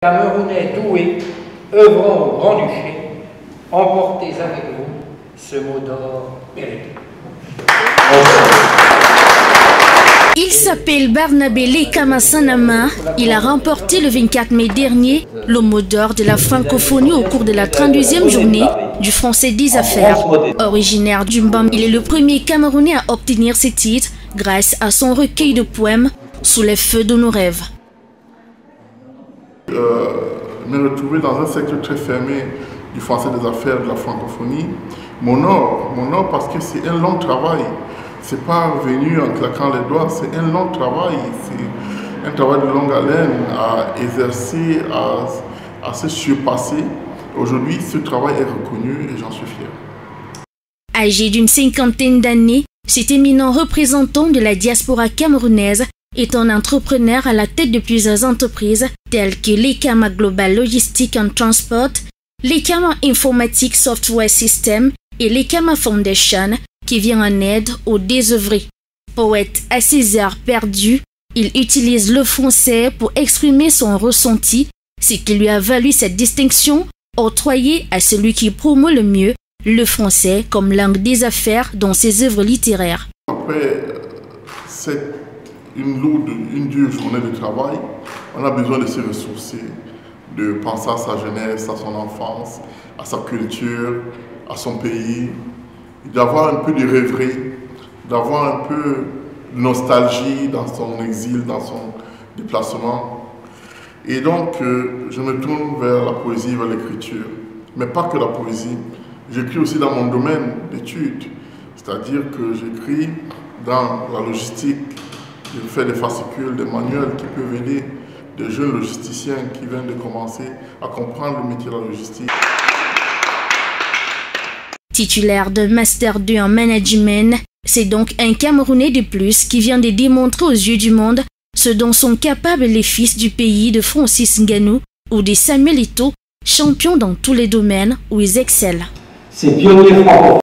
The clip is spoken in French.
Camerounais doués, œuvrant au Grand-Duché, emportez avec vous ce mot d'or mérité. Il s'appelle Barnabé Lekama Sanama. Il a remporté le 24 mai dernier le mot d'or de la francophonie au cours de la 32e journée du Français des Affaires. Originaire du Mbam, il est le premier Camerounais à obtenir ce titre grâce à son recueil de poèmes Sous les feux de nos rêves. Me retrouver dans un secteur très fermé du Français des Affaires, de la francophonie, m'honore parce que c'est un long travail. C'est pas venu en claquant les doigts, c'est un long travail, c'est un travail de longue haleine à exercer, à se surpasser. Aujourd'hui, ce travail est reconnu et j'en suis fier. Âgé d'une 50aine d'années, cet éminent représentant de la diaspora camerounaise est un entrepreneur à la tête de plusieurs entreprises telles que Lekama Global Logistics and Transport, Lekama Informatic Software System et Lekama Foundation qui vient en aide aux désœuvrés. Poète à ses heures perdues, il utilise le français pour exprimer son ressenti, ce qui lui a valu cette distinction octroyée à celui qui promeut le mieux le français comme langue des affaires dans ses œuvres littéraires. Après une dure journée de travail, on a besoin de se ressourcer, de penser à sa jeunesse, à son enfance, à sa culture, à son pays, d'avoir un peu de rêverie, d'avoir un peu de nostalgie dans son exil, dans son déplacement. Et donc, je me tourne vers la poésie, vers l'écriture. Mais pas que la poésie. J'écris aussi dans mon domaine d'études. C'est-à-dire que j'écris dans la logistique. Je fais des fascicules, des manuels qui peuvent aider des jeunes logisticiens qui viennent de commencer à comprendre le métier de la logistique. Titulaire d'un Master 2 en Management, c'est donc un Camerounais de plus qui vient de démontrer aux yeux du monde ce dont sont capables les fils du pays de Francis Ngannou ou de Samuel Eto'o, champions dans tous les domaines où ils excellent. Ces pionniers francophones